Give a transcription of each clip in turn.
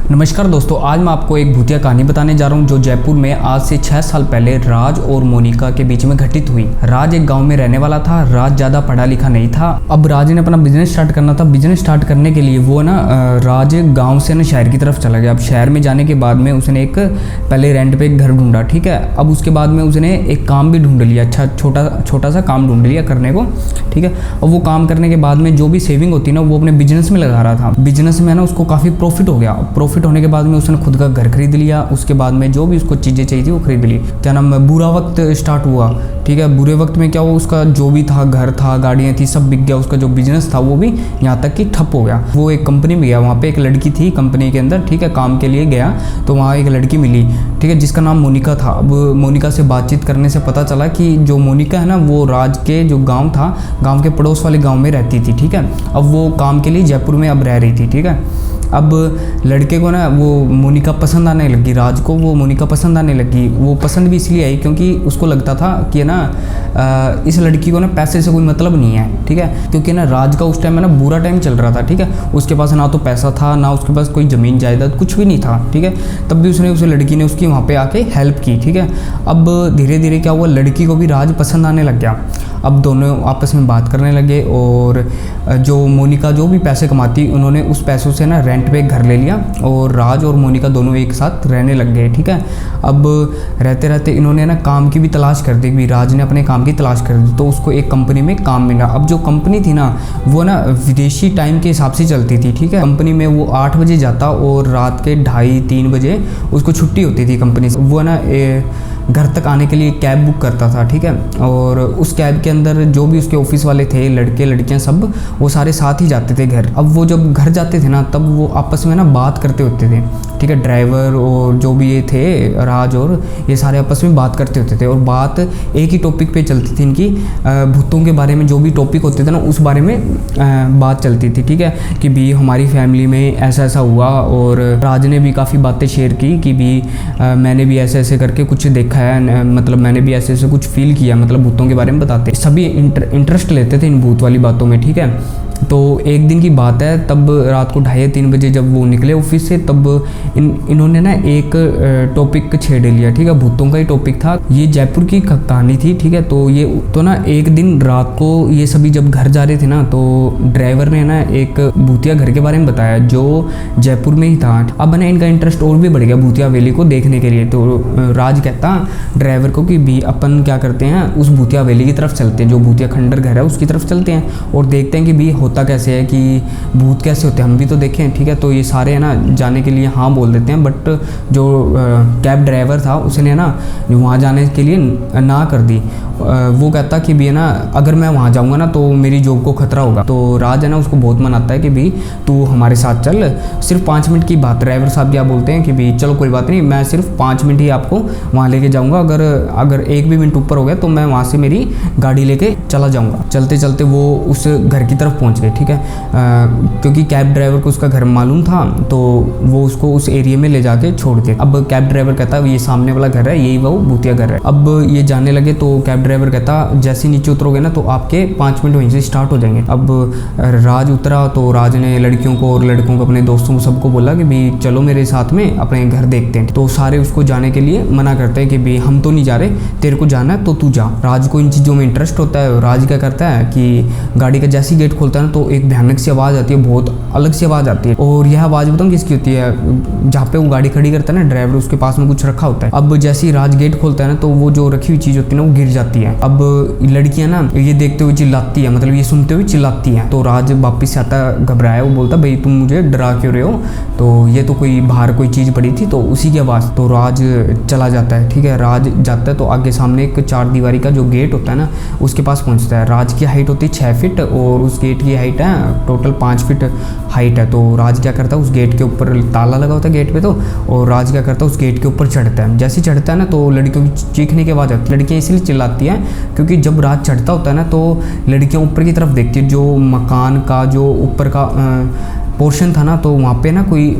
नमस्कार दोस्तों, आज मैं आपको एक भूतिया कहानी बताने जा रहा हूं जो जयपुर में आज से 6 साल पहले राज और मोनिका के बीच में घटित हुई। राज एक गांव में रहने वाला था। राज ज़्यादा पढ़ा लिखा नहीं था। अब राज ने अपना बिजनेस स्टार्ट करना था। बिजनेस स्टार्ट करने के लिए वो राज गाँव से शहर की तरफ चला गया। अब शहर में जाने के बाद में उसने एक पहले रेंट पे एक घर ढूंढा, ठीक है। अब उसके बाद में उसने एक काम भी ढूंढ लिया, अच्छा छोटा सा काम ढूंढ लिया करने को, ठीक है। और वो काम करने के बाद में जो भी सेविंग होती है ना, वो अपने बिजनेस में लगा रहा था। बिजनेस में उसको काफ़ी प्रॉफिट हो गया। प्रॉफिट होने के बाद में उसने खुद का घर खरीद लिया। उसके बाद में जो भी उसको चीज़ें चाहिए थी वो खरीद ली। क्या नाम, बुरा वक्त स्टार्ट हुआ, ठीक है। बुरे वक्त में क्या हुआ, उसका जो भी था, घर था, गाड़ियाँ थी, सब बिक गया। उसका जो बिजनेस था वो भी यहाँ तक कि ठप हो गया। वो एक कंपनी में गया, वहाँ पे एक लड़की थी कंपनी के अंदर, ठीक है। काम के लिए गया तो वहाँ एक लड़की मिली, ठीक है, जिसका नाम मोनिका था। अब मोनिका से बातचीत करने से पता चला कि जो मोनिका है ना, वो राज के जो गाँव था, गाँव के पड़ोस वाले गाँव में रहती थी, ठीक है। अब वो काम के लिए जयपुर में अब रह रही थी, ठीक है। अब लड़के को वो मोनिका पसंद आने लगी, राज को वो मोनिका पसंद आने लगी। वो पसंद भी इसलिए आई क्योंकि उसको लगता था कि इस लड़की को पैसे से कोई मतलब नहीं है, ठीक है। क्योंकि राज का उस टाइम बुरा टाइम चल रहा था, ठीक है। उसके पास ना तो पैसा था, ना उसके पास कोई ज़मीन जायदाद, कुछ भी नहीं था, ठीक है। तब भी उस लड़की ने उसकी वहाँ पे आके हेल्प की, ठीक है। अब धीरे धीरे क्या हुआ, लड़की को भी राज पसंद आने लग गया। अब दोनों आपस में बात करने लगे और जो मोनिका जो भी पैसे कमाती, उन्होंने उस पैसों से रेंट पे एक घर ले लिया और राज और मोनिका दोनों एक साथ रहने लग गए, ठीक है। अब रहते रहते इन्होंने काम की भी तलाश कर दी। भी राज ने अपने काम की तलाश कर दी तो उसको एक कंपनी में काम मिला। अब जो कंपनी थी वो विदेशी टाइम के हिसाब से चलती थी, ठीक है। कंपनी में वो 8 बजे जाता और रात के 2:30-3 बजे उसको छुट्टी होती थी कंपनी से। वो घर तक आने के लिए कैब बुक करता था, ठीक है। और उस कैब के अंदर जो भी उसके ऑफिस वाले थे, लड़के लड़कियां, सब वो सारे साथ ही जाते थे घर। अब वो जब घर जाते थे तब वो आपस में बात करते होते थे, ठीक है। ड्राइवर और जो भी ये थे, राज और ये सारे आपस में बात करते होते थे और बात एक ही टॉपिक पे चलती थी इनकी, भूतों के बारे में। जो भी टॉपिक होते थे उस बारे में बात चलती थी, ठीक है। कि भी हमारी फैमिली में ऐसा ऐसा हुआ और राज ने भी काफ़ी बातें शेयर की कि भी मैंने भी ऐसे ऐसे करके कुछ देखा है, मतलब मैंने भी ऐसे ऐसे कुछ फील किया, मतलब भूतों के बारे में बताते। सभी इंटरेस्ट लेते थे इन भूत वाली बातों में, ठीक है। तो एक दिन की बात है, तब रात को 2:30-3 बजे जब वो निकले ऑफिस से, तब इन्होंने एक टॉपिक छेड़ लिया, ठीक है। भूतों का ही टॉपिक था। ये जयपुर की कहानी थी, ठीक है। तो ये एक दिन रात को ये सभी जब घर जा रहे थे तो ड्राइवर ने एक भूतिया घर के बारे में बताया जो जयपुर में ही था। अब इनका इंटरेस्ट और भी बढ़ गया भूतिया हवेली को देखने के लिए। तो राज कहता ड्राइवर को कि भी अपन क्या करते हैं, उस भूतिया हवेली की तरफ चलते हैं, जो भूतिया खंडर घर है उसकी तरफ चलते हैं और देखते हैं कि भी होता कैसे है, कि भूत कैसे होते हैं, हम भी तो देखें, ठीक है। तो ये सारे जाने के लिए हाँ बोल देते हैं। बट जो कैब ड्राइवर था उसने वहाँ जाने के लिए ना कर दी। वो कहता कि भी अगर मैं वहाँ जाऊँगा तो मेरी जॉब को खतरा होगा। तो राज उसको बहुत मनाता है कि भी तू हमारे साथ चल, सिर्फ 5 मिनट की बात। ड्राइवर साहब क्या बोलते हैं कि भी चलो कोई बात नहीं, मैं सिर्फ 5 मिनट ही आपको वहाँ लेके जाऊँगा। अगर 1 भी मिनट ऊपर हो गया तो मैं वहाँ से मेरी गाड़ी लेके चला जाऊँगा। चलते चलते वो उस घर की तरफ पहुँच गए, ठीक है। क्योंकि कैब ड्राइवर को उसका घर मालूम था तो वो उसको उस एरिया में ले जाके छोड़ दिया। अब कैब ड्राइवर कहता है ये सामने वाला घर है, यही वो भूतिया घर है। अब ये जाने लगे तो कैब ड्राइवर कहता जैसे नीचे उतरोगे तो आपके 5 मिनट वहीं से स्टार्ट हो जाएंगे। अब राज उतरा तो राज ने लड़कियों को और लड़कों को, अपने दोस्तों को, सबको बोला कि भी चलो मेरे साथ में अपने घर देखते हैं। तो सारे उसको जाने के लिए मना करते हैं कि भी हम तो नहीं जा रहे, तेरे को जाना है तो तू जा। राज को इन चीज़ों में इंटरेस्ट होता है। राज क्या करता है कि गाड़ी का जैसी गेट खोलता है तो एक भयानक सी आवाज़ आती है, बहुत अलग सी आवाज़ आती है। और यह आवाज़ बताऊँ किसकी होती है, जहाँ पे वो गाड़ी खड़ी करता है ड्राइवर, उसके पास में कुछ रखा होता है। अब जैसे ही राज गेट खोलता है तो वो जो रखी हुई चीज़ होती है वो गिर जाती है। अब लड़कियां ये देखते हुए चिल्लाती है, मतलब ये सुनते हुए चिल्लाती हैं। तो राज वापिस से आता घबराया, वो बोलता भाई तुम मुझे डरा क्यों रहे हो, तो ये तो कोई बाहर कोई चीज़ पड़ी थी तो उसी की आवाज़। तो राज चला जाता है, ठीक है। राज जाता है तो आगे सामने एक 4 दीवारी का जो गेट होता है उसके पास पहुंचता है। राज की हाइट होती है 6 फीट और उस गेट की हाइट है टोटल 5 फीट हाइट है। तो राज क्या करता है, उस गेट के ऊपर ताला लगा होता है गेट पे तो, और राज क्या करता है उस गेट के ऊपर चढ़ता है। जैसे ही चढ़ता है तो लड़कियों की चीखने की आवाज़ आती है। लड़कियाँ इसलिए चिल्लाती हैं क्योंकि जब राज चढ़ता होता है तो लड़कियाँ ऊपर की तरफ देखती है, जो मकान का जो ऊपर का पोर्शन था ना, तो वहाँ पे ना कोई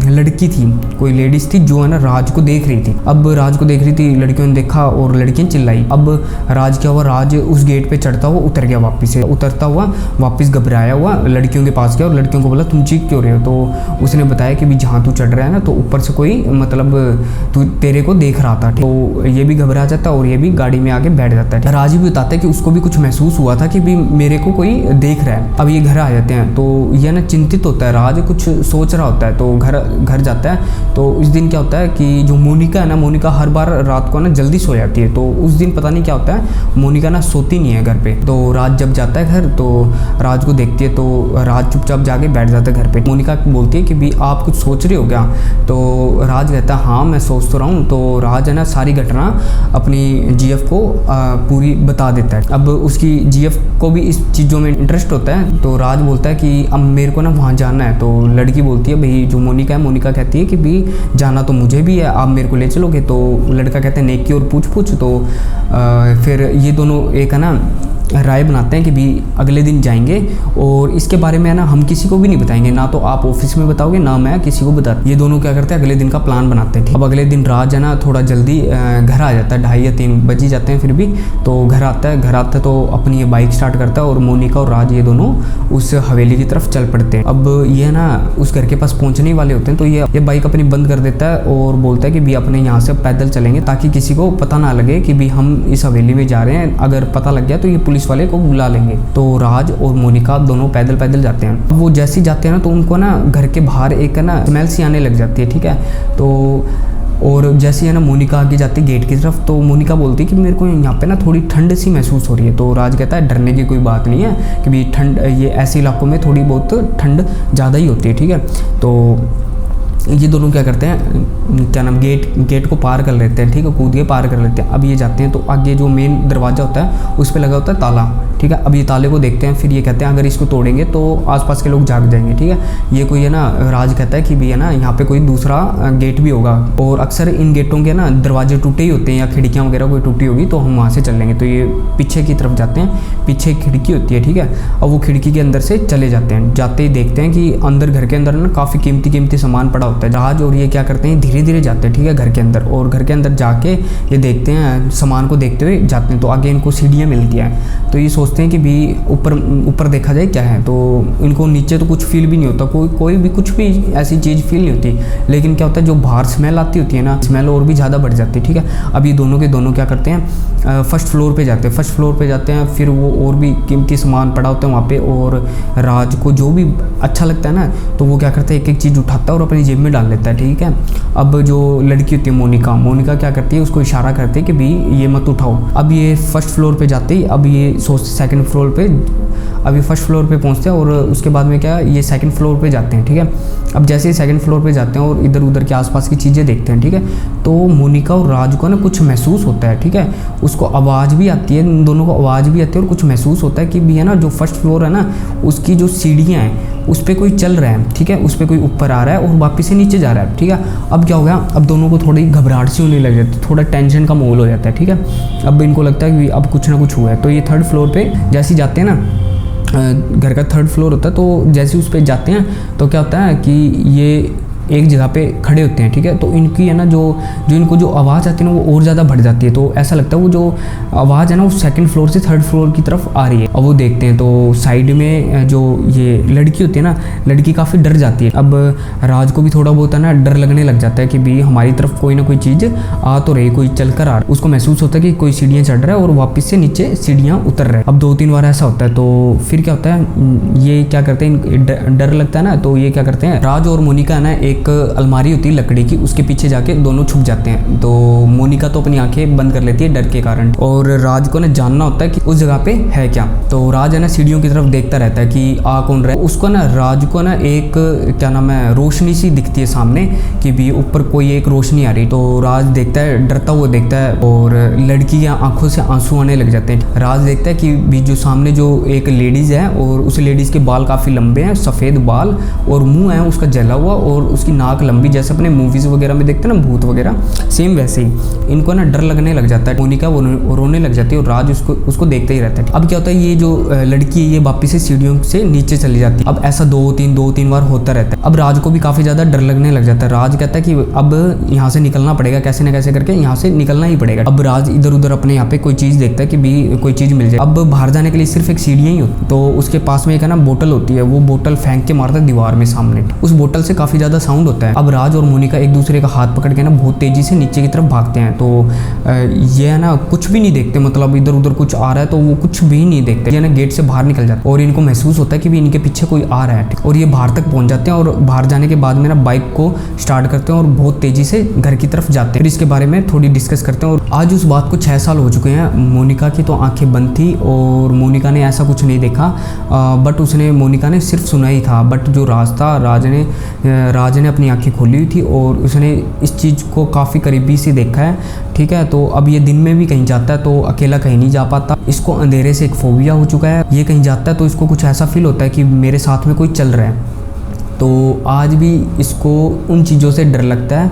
लड़की थी, कोई लेडीज़ थी जो है ना राज को देख रही थी। अब राज को देख रही थी, लड़कियों ने देखा और लड़कियाँ चिल्लाई। अब राज क्या हुआ, राज उस गेट पे चढ़ता हुआ उतर गया, वापस से उतरता हुआ वापस घबराया हुआ लड़कियों के पास गया और लड़कियों को बोला तुम चीख क्यों रहे हो। तो उसने बताया कि भी जहाँ तू चढ़ रहा है ना, तो ऊपर से कोई मतलब तू तेरे को देख रहा था। तो ये भी घबरा जाता है और ये भी गाड़ी में आके बैठ जाता है। राज भी बताता है कि उसको भी कुछ महसूस हुआ था कि भी मेरे को कोई देख रहा है। अब ये घर आ जाते हैं, तो ये ना चिंतित होता है, राज कुछ सोच रहा होता है, तो घर जाता है। तो उस दिन क्या होता है कि जो मोनिका है ना, मोनिका हर बार रात को ना जल्दी सो जाती है, तो उस दिन पता नहीं क्या होता है, मोनिका ना सोती नहीं है घर पे। तो राज जब जाता है घर, तो राज को देखती है, तो राज चुपचाप जाके बैठ जाता है घर पे। मोनिका बोलती है कि भी आप कुछ सोच रहे हो क्या। तो राज कहता है हाँ मैं सोच तो रहा हूँ। तो राज है ना सारी घटना अपनी जीएफ को पूरी बता देता है। अब उसकी जीएफ को भी इस चीज़ों में इंटरेस्ट होता है। तो राज बोलता है कि अब मेरे को ना वहाँ जाना है। तो लड़की बोलती है, भाई जो मोनिका है, मोनिका कहती है कि भी जाना तो मुझे भी है, आप मेरे को ले चलोगे। तो लड़का कहते हैं नेकी और पूछ। तो फिर ये दोनों एक है ना राय बनाते हैं कि भी अगले दिन जाएंगे और इसके बारे में है ना हम किसी को भी नहीं बताएंगे, ना तो आप ऑफिस में बताओगे ना मैं किसी को बताता। ये दोनों क्या करते हैं, अगले दिन का प्लान बनाते हैं। अब अगले दिन राज है ना थोड़ा जल्दी घर आ जाता है, 2:30 या 3 बज ही जाते हैं फिर भी। तो घर आता है तो अपनी ये बाइक स्टार्ट करता है और मोनिका और राज ये दोनों उस हवेली की तरफ चल पड़ते हैं। अब ये ना उस घर के पास पहुँचने वाले होते हैं, तो ये बाइक अपनी बंद कर देता है और बोलता है कि भी अपने यहाँ से पैदल चलेंगे ताकि किसी को पता ना लगे कि भी हम इस हवेली में जा रहे हैं। अगर पता लग गया तो ये पुलिस वाले को बुला लेंगे। तो राज और मोनिका दोनों पैदल जाते हैं। वो जैसे ही जाते हैं ना, तो उनको ना घर के बाहर एक ना स्मेल सी आने लग जाती है, ठीक है। तो और जैसे है ना मोनिका आगे जाती है गेट की तरफ, तो मोनिका बोलती है कि मेरे को यहाँ पे ना थोड़ी ठंड सी महसूस हो रही है। तो राज कहता है डरने की कोई बात नहीं है कि भी ठंड, ये ऐसे इलाकों में थोड़ी बहुत ठंड ज़्यादा ही होती है, ठीक है। तो ये दोनों क्या करते हैं, क्या नाम, गेट को पार कर लेते हैं, ठीक है, कूद के पार कर लेते हैं। अब ये जाते हैं तो आगे जो मेन दरवाज़ा होता है उस पर लगा होता है ताला, ठीक है। अब ये ताले को देखते हैं, फिर ये कहते हैं अगर इसको तोड़ेंगे तो आसपास के लोग जाग जाएंगे, ठीक है। ये कोई है ना, राज कहता है कि भी है ना यहाँ पे कोई दूसरा गेट भी होगा और अक्सर इन गेटों के ना दरवाजे टूटे ही होते हैं या खिड़कियाँ वगैरह कोई टूटी होगी, तो हम वहाँ से चल लेंगे। तो ये पीछे की तरफ जाते हैं, पीछे एक खिड़की होती है, ठीक है। अब वो खिड़की के अंदर से चले जाते हैं। जाते ही देखते हैं कि अंदर घर के अंदर ना काफ़ी कीमती सामान पड़ा होता है। राज और ये क्या करते हैं, धीरे जाते हैं, ठीक है, घर के अंदर। और घर के अंदर जाके ये देखते हैं, सामान को देखते हुए जाते हैं। तो आगे इनको सीढ़ियाँ मिलती हैं, तो ये सोचते हैं कि भी ऊपर देखा जाए क्या है। तो इनको नीचे तो कुछ फील भी नहीं होता, कोई भी कुछ भी ऐसी चीज़ फील नहीं होती। लेकिन क्या होता है, जो बाहर स्मेल आती होती है ना, स्मेल और भी ज़्यादा बढ़ जाती है, ठीक है। अब ये दोनों के दोनों क्या करते हैं, फर्स्ट फ्लोर पे जाते हैं। फिर वो और भी कीमती सामान पड़ा होता है वहाँ पे, और राज को जो भी अच्छा लगता है ना, तो वो क्या करता है, एक चीज़ उठाता है और अपनी जेब में डाल लेता है, ठीक है। अब जो लड़की होती है मोनिका क्या करती है, उसको इशारा करती है कि भी ये मत उठाओ। अब ये फर्स्ट फ्लोर पे जाते ही, अब ये सोचते सेकंड फ्लोर पे, अभी फर्स्ट फ्लोर पे पहुंचते हैं और उसके बाद में क्या, ये सेकंड फ्लोर पे जाते हैं, ठीक है। अब जैसे ही सेकंड फ्लोर पे जाते हैं और इधर उधर के आसपास की चीज़ें देखते हैं, ठीक है, तो मोनिका और राज को ना कुछ महसूस होता है, ठीक है। उसको आवाज़ भी आती है, इन दोनों को आवाज़ भी आती है और कुछ महसूस होता है कि भी है ना, जो फर्स्ट फ्लोर है ना, उसकी जो सीढ़ियाँ हैं उस पर कोई चल रहा है, ठीक है, उस पर कोई ऊपर आ रहा है और वापस से नीचे जा रहा है, ठीक है। अब क्या हो गया, अब दोनों को थोड़ी घबराहट सी होने लग जाती है, थोड़ा टेंशन का माहौल हो जाता है, ठीक है। अब इनको लगता है कि अब कुछ ना कुछ हुआ है। तो ये थर्ड फ्लोर पे जैसे ही जाते हैं ना, घर का थर्ड फ्लोर होता है, तो जैसे उस पर जाते हैं तो क्या होता है कि ये एक जगह पे खड़े होते हैं, ठीक है। तो इनकी है ना जो इनको जो आवाज़ आती है ना, वो और ज़्यादा बढ़ जाती है। तो ऐसा लगता है वो जो आवाज़ है ना, वो सेकंड फ्लोर से थर्ड फ्लोर की तरफ आ रही है। अब वो देखते हैं तो साइड में जो ये लड़की होती है ना, लड़की काफ़ी डर जाती है। अब राज को भी थोड़ा बहुत है ना डर लगने लग जाता है कि भी हमारी तरफ कोई ना कोई चीज़ आ तो रही, कोई चल कर आ रहा। उसको महसूस होता है कि कोई सीढ़ियाँ चढ़ रहा है और वापस से नीचे सीढ़ियाँ उतर रहा है। अब 2-3 बार ऐसा होता है। तो फिर क्या होता है, ये क्या करते हैं, डर लगता है ना, तो ये क्या करते हैं, राज और मोनिका ना एक अलमारी होती है लकड़ी की, उसके पीछे जाके दोनों छुप जाते हैं। तो मोनिका तो अपनी आंखें बंद कर लेती है डर के कारण, और राज को ना जानना होता है कि उस जगह पे है क्या। तो राज है ना सीढ़ियों की तरफ देखता रहता है कि आ कौन रहा है। उसको ना, राज को ना एक क्या नाम है, रोशनी सी दिखती है सामने कि भी ऊपर कोई एक रोशनी आ रही। तो राज देखता है, डरता हुआ देखता है, और लड़की की आंखों से आंसू आने लग जाते हैं। राज देखता है कि भी जो सामने जो एक लेडीज़ है, और उस लेडीज़ के बाल काफ़ी लंबे हैं, सफ़ेद बाल, और मुंह है उसका जला हुआ, और उसकी नाक लंबी, जैसे अपने मूवीज़ वगैरह में देखते हैं ना भूत वगैरह, सेम वैसे ही इनको ना डर लगने लग जाता है। मोनिका वो रोने लग जाती है और राज उसको देखते ही रहता है। अब क्या होता है, ये जो लड़की है ये वापिस से सीढ़ियों से नीचे चली जाती है। अब ऐसा दो तीन बार होता रहता है। अब राज को भी काफ़ी ज़्यादा डर लगने लग जाता है। राज कहता है कि अब यहाँ से निकलना पड़ेगा, कैसे न कैसे करके यहाँ से निकलना ही पड़ेगा। अब राज इधर उधर अपने यहाँ पे कोई चीज़ देखता है कि भी कोई चीज़ मिल जाए। अब बाहर जाने के लिए सिर्फ एक सीढ़ियाँ ही होती, तो उसके पास में एक है ना बोतल होती है, वो बोतल फेंक के मारता है दीवार में सामने। उस बोतल से काफ़ी ज़्यादा साउंड होता है। अब राज और मोनिका एक दूसरे का हाथ पकड़ के ना बहुत तेज़ी से नीचे की तरफ भागते हैं। तो ये है ना कुछ भी नहीं देखते, मतलब इधर उधर कुछ आ रहा है तो वो कुछ भी नहीं देखते, ये ना गेट से बाहर निकल जाते और इनको महसूस होता है कि भी इनके पीछे कोई आ रहा है। और ये बाहर तक पहुंच जाते हैं और बाहर जाने के बाद में ना बाइक को स्टार्ट करते हैं और बहुत तेज़ी से घर की तरफ जाते हैं। फिर इसके बारे में थोड़ी डिस्कस करते हैं। और आज उस बात को 6 साल हो चुके हैं। मोनिका की तो आंखें बंद थी और मोनिका ने ऐसा कुछ नहीं देखा, बट मोनिका ने सिर्फ सुना ही था। बट जो राज था, राज ने अपनी आंखें खोली हुई थी और उसने इस चीज़ को काफ़ी करीबी से देखा है। ठीक है, तो अब ये दिन में भी कहीं जाता है तो अकेला कहीं नहीं जा पाता। इसको अंधेरे से एक फोबिया हो चुका है। ये कहीं जाता है तो इसको कुछ ऐसा फील होता है कि मेरे साथ में कोई चल रहा है। तो आज भी इसको उन चीज़ों से डर लगता है